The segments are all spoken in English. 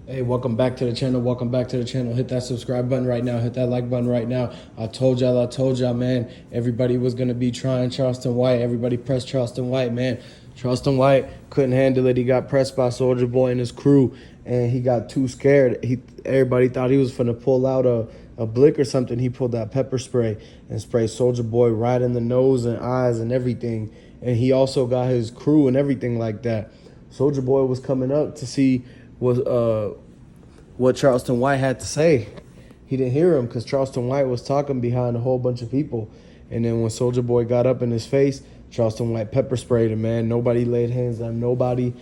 Hey, welcome back to the channel. Welcome back to the channel. Hit that subscribe button right now. Hit that like button right now. I told y'all, man. Everybody was going to be trying Charleston White. Everybody pressed Charleston White, man. Charleston White couldn't handle it. He got pressed by Soulja Boy and his crew, and he got too scared. Everybody thought he was finna pull out a blick or something. He pulled out pepper spray and sprayed Soulja Boy right in the nose and eyes and everything. And he also got his crew and everything like that. Soulja Boy was coming up to see what Charleston White had to say. He didn't hear him because Charleston White was talking behind a whole bunch of people. And then when Soulja Boy got up in his face, Charleston White pepper sprayed him, man. Nobody laid hands on nobody.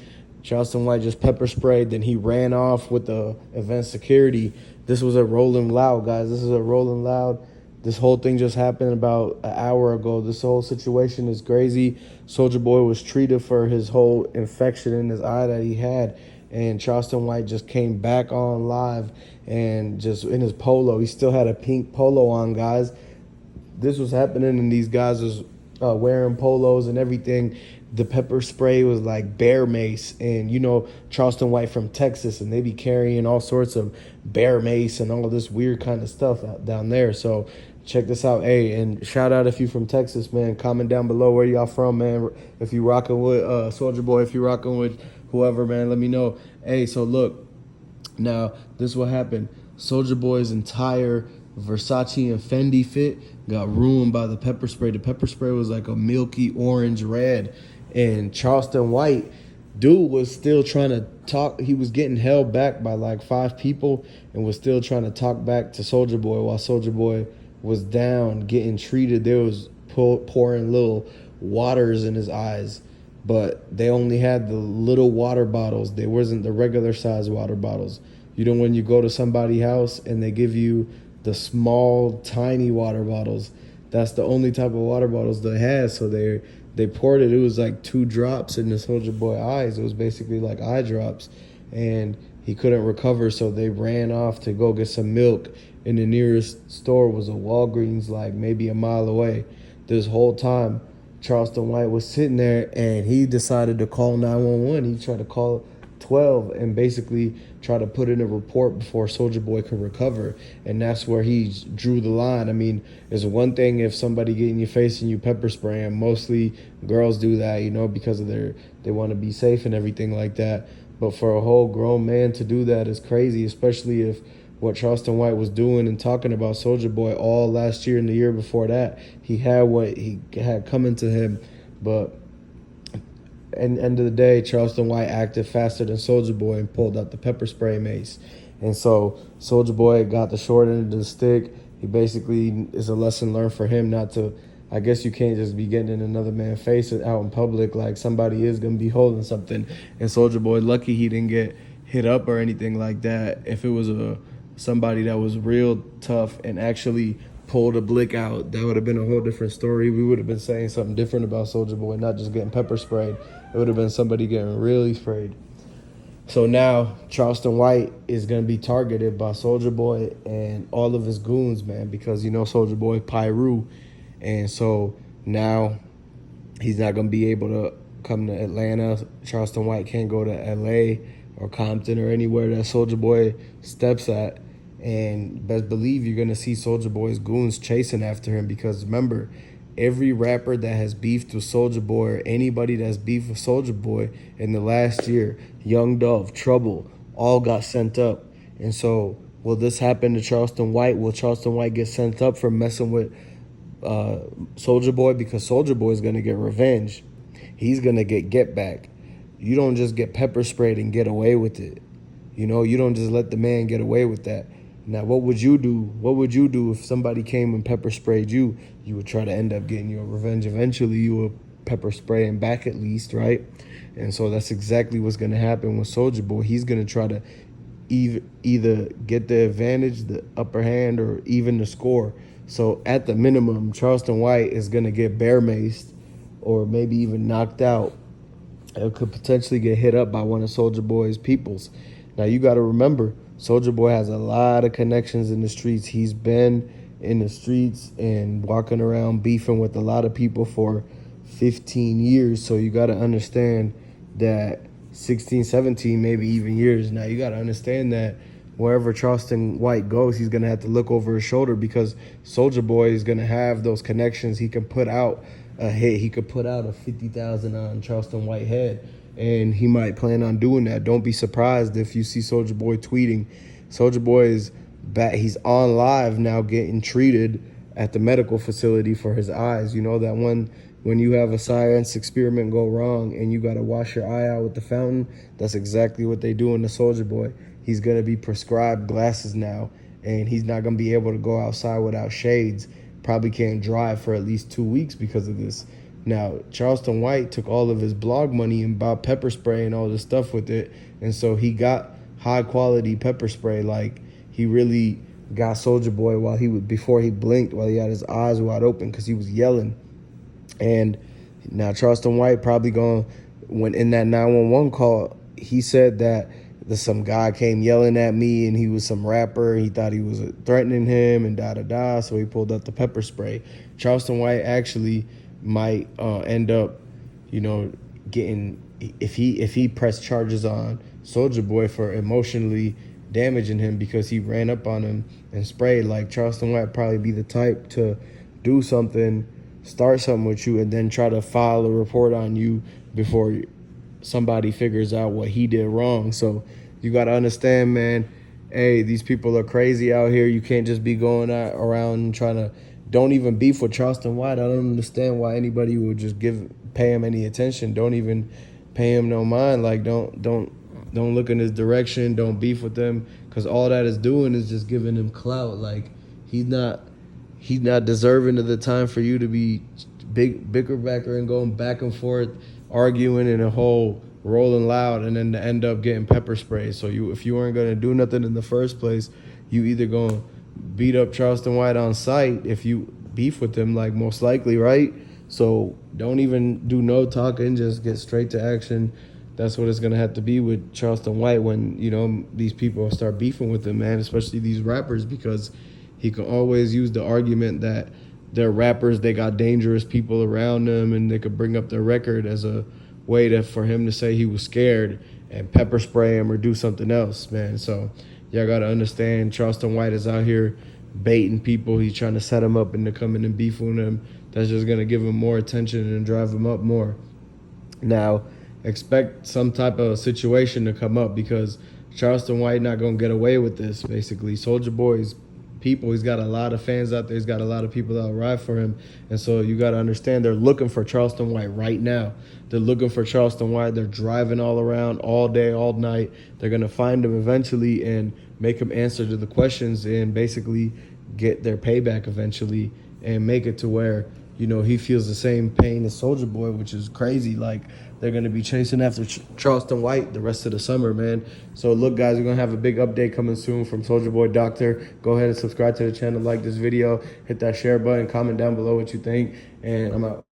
Charleston White just pepper sprayed. Then he ran off with the event security. This was a Rolling Loud, guys. This is a Rolling Loud. This whole thing just happened about an hour ago. This whole situation is crazy. Soulja Boy was treated for his whole infection in his eye that he had. And Charleston White just came back on live and just in his polo. He still had a pink polo on, guys. This was happening and these guys was wearing polos and everything. The pepper spray was like bear mace, and you know Charleston White from Texas, and they be carrying all sorts of bear mace and all of this weird kind of stuff out down there. So check this out. Hey, and shout out if you from Texas, man. Comment down below where y'all from, man. If you rocking with Soulja Boy, if you rocking with whoever, man, let me know. Hey, so look, now this what happened. Soulja Boy's entire Versace and Fendi fit got ruined by the pepper spray. The pepper spray was like a milky orange red. And Charleston White, dude was still trying to talk. He was getting held back by like 5 people and was still trying to talk back to Soulja Boy while Soulja Boy was down getting treated. There was pouring little waters in his eyes, but they only had the little water bottles. They wasn't the regular size water bottles. You know, when you go to somebody's house and they give you the small, tiny water bottles, that's the only type of water bottles they had. So they poured it. It was like 2 drops in the Soulja Boy eyes. It was basically like eye drops, and he couldn't recover. So they ran off to go get some milk. And the nearest store was a Walgreens, like maybe a mile away. This whole time, Charleston White was sitting there, and he decided to call 911. He tried to call 12 and basically try to put in a report before Soulja Boy could recover. And that's where he drew the line. I mean, it's one thing if somebody get in your face and you pepper spray them. Mostly girls do that, you know, because of they want to be safe and everything like that. But for a whole grown man to do that is crazy, especially if what Charleston White was doing and talking about Soulja Boy all last year and the year before that, he had what he had coming to him. But at the end of the day, Charleston White acted faster than Soulja Boy and pulled out the pepper spray mace. And so Soulja Boy got the short end of the stick. He basically is a lesson learned for him not to. I guess you can't just be getting in another man's face out in public. Like somebody is gonna be holding something. And Soulja Boy, lucky he didn't get hit up or anything like that. If it was somebody that was real tough and actually pulled a blick out, that would have been a whole different story. We would have been saying something different about Soulja Boy, not just getting pepper sprayed. It would have been somebody getting really sprayed. So now Charleston White is going to be targeted by Soulja Boy and all of his goons, man, because you know Soulja Boy Pyru. And so now he's not going to be able to come to Atlanta. Charleston White can't go to LA or Compton or anywhere that Soulja Boy steps at. And best believe you're going to see Soulja Boy's goons chasing after him, because remember, every rapper that has beefed with Soulja Boy or anybody that's beefed with Soulja Boy in the last year, Young Dove, Trouble, all got sent up. And so will this happen to Charleston White? Will Charleston White get sent up for messing with Soulja Boy? Because Soulja Boy is going to get revenge. He's going to get back. You don't just get pepper sprayed and get away with it. You know, you don't just let the man get away with that. Now, what would you do? What would you do if somebody came and pepper sprayed you? You would try to end up getting your revenge. Eventually, you would pepper spray him back at least, right? And so that's exactly what's going to happen with Soulja Boy. He's going to try to either get the advantage, the upper hand, or even the score. So at the minimum, Charleston White is going to get bear maced or maybe even knocked out. It could potentially get hit up by one of Soulja Boy's peoples. Now, you got to remember, Soulja Boy has a lot of connections in the streets. He's been in the streets and walking around beefing with a lot of people for 15 years. So you got to understand that 16, 17, maybe even years. Now, you got to understand that wherever Charleston White goes, he's going to have to look over his shoulder because Soulja Boy is going to have those connections. He can put out a hit. He could put out a 50,000 on Charleston White head, and he might plan on doing that. Don't be surprised if you see Soulja Boy tweeting. Soulja Boy is back. He's on live now getting treated at the medical facility for his eyes. You know that one when you have a science experiment go wrong and you got to wash your eye out with the fountain, that's exactly what they do in the Soulja Boy. He's going to be prescribed glasses now, and he's not going to be able to go outside without shades. Probably can't drive for at least 2 weeks because of this. Now, Charleston White took all of his blog money and bought pepper spray and all this stuff with it, and so he got high-quality pepper spray. Like, he really got Soulja Boy before he blinked, while he had his eyes wide open because he was yelling. And now Charleston White probably when in that 911 call, he said that some guy came yelling at me and he was some rapper. He thought he was threatening him and da-da-da, so he pulled out the pepper spray. Charleston White actually might end up, getting, if he pressed charges on Soulja Boy for emotionally damaging him because he ran up on him and sprayed. Like, Charleston White probably be the type to do something, start something with you, and then try to file a report on you before somebody figures out what he did wrong. So you got to understand, man, hey, these people are crazy out here. You can't just be going around trying to, don't even beef with Charleston White. I don't understand why anybody would just pay him any attention. Don't even pay him no mind. Like, don't look in his direction. Don't beef with him, because all that is doing is just giving him clout. Like, he's not deserving of the time for you to be bicker and going back and forth, arguing in a whole rolling loud, and then to end up getting pepper spray. So if you weren't gonna do nothing in the first place, you either gonna beat up Charleston White on sight if you beef with him, like, most likely, right? So don't even do no talking, just get straight to action. That's what it's gonna have to be with Charleston White when these people start beefing with him, man, especially these rappers, because he can always use the argument that they're rappers, they got dangerous people around them, and they could bring up their record as a way for him to say he was scared and pepper spray him or do something else, man. So y'all got to understand, Charleston White is out here baiting people. He's trying to set them up into coming and beefing with him. That's just going to give him more attention and drive him up more. Now, expect some type of situation to come up, because Charleston White not going to get away with this, basically. Soulja Boy's people, he's got a lot of fans out there. He's got a lot of people that will ride for him. And so you got to understand, they're looking for Charleston White right now. They're looking for Charleston White. They're driving all around all day, all night. They're going to find him eventually and make him answer to the questions and basically get their payback eventually and make it to where, he feels the same pain as Soulja Boy, which is crazy. Like, they're going to be chasing after Charleston White the rest of the summer, man. So, look, guys, we're going to have a big update coming soon from Soulja Boy Doctor. Go ahead and subscribe to the channel, like this video, hit that share button, comment down below what you think, and I'm out.